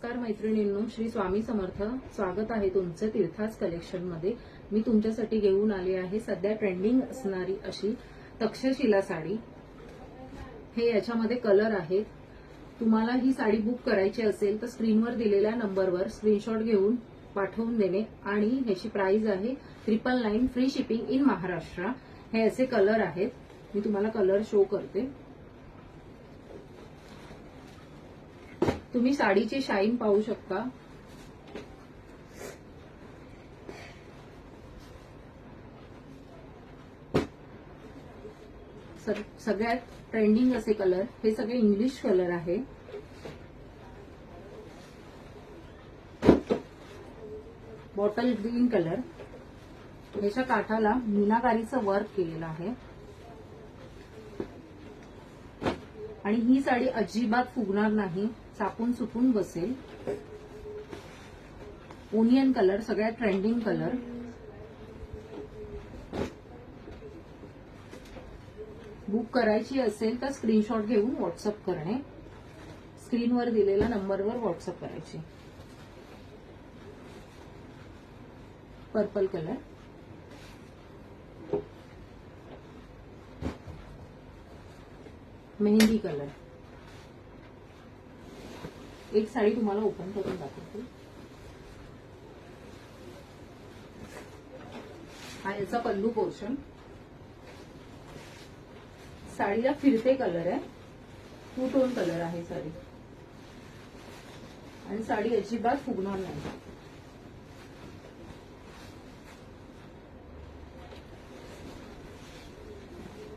नमस्कार मैत्रिणींनो, श्री स्वामी समर्थ. स्वागत आहे तुमचं तीर्थाच कलेक्शन मध्ये. मी तुमच्यासाठी घेऊन आली आहे सध्या ट्रेंडिंग असणारी अशी तक्षशिला साडी. हे याच्यामध्ये कलर आहेत. तुम्हाला ही साडी बुक करायची असेल तर स्क्रीनवर दिलेल्या नंबरवर स्क्रीनशॉट घेऊन पाठवून देणे आणि ह्याची प्राइस आहे 999 फ्री शिपिंग इन महाराष्ट्र. हे असे कलर आहेत. मी तुम्हाला कलर शो करते. तुम्ही साडीची शाईन पाहू शकता. सगळ्यात ट्रेंडिंग असे कलर. हे सगळे इंग्लिश कलर आहे. Bottle green colour. ह्याच्या काठाला मीनाकारीचं वर्क केलेलं आहे आणि ही साडी अजिबात फुगणार नाही, चापून चुपून बसेल. ओनियन कलर सगळ्यात ट्रेंडिंग कलर. बुक करायची असेल तर स्क्रीनशॉट घेऊन व्हॉट्सअप करणे. स्क्रीनवर दिलेल्या नंबरवर व्हॉट्सअप करायचे. Purple colour. मेहंदी कलर. एक साडी तुम्हाला ओपन करून दाखवते. हा याचा पल्लू पोर्शन. साडीला फिरते कलर आहे. 2 टोन कलर आहे साडी आणि साडी अजिबात फुगणार नाही.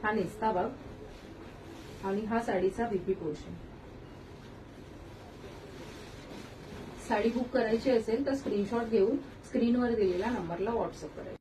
हा नेस्ता भाग आणि हा साडीचा बीपी पोर्शन. साडी बुक करायची असेल तर स्क्रीनशॉट घेऊन स्क्रीनवर दिलेल्या नंबरला व्हॉट्सअप करायचं.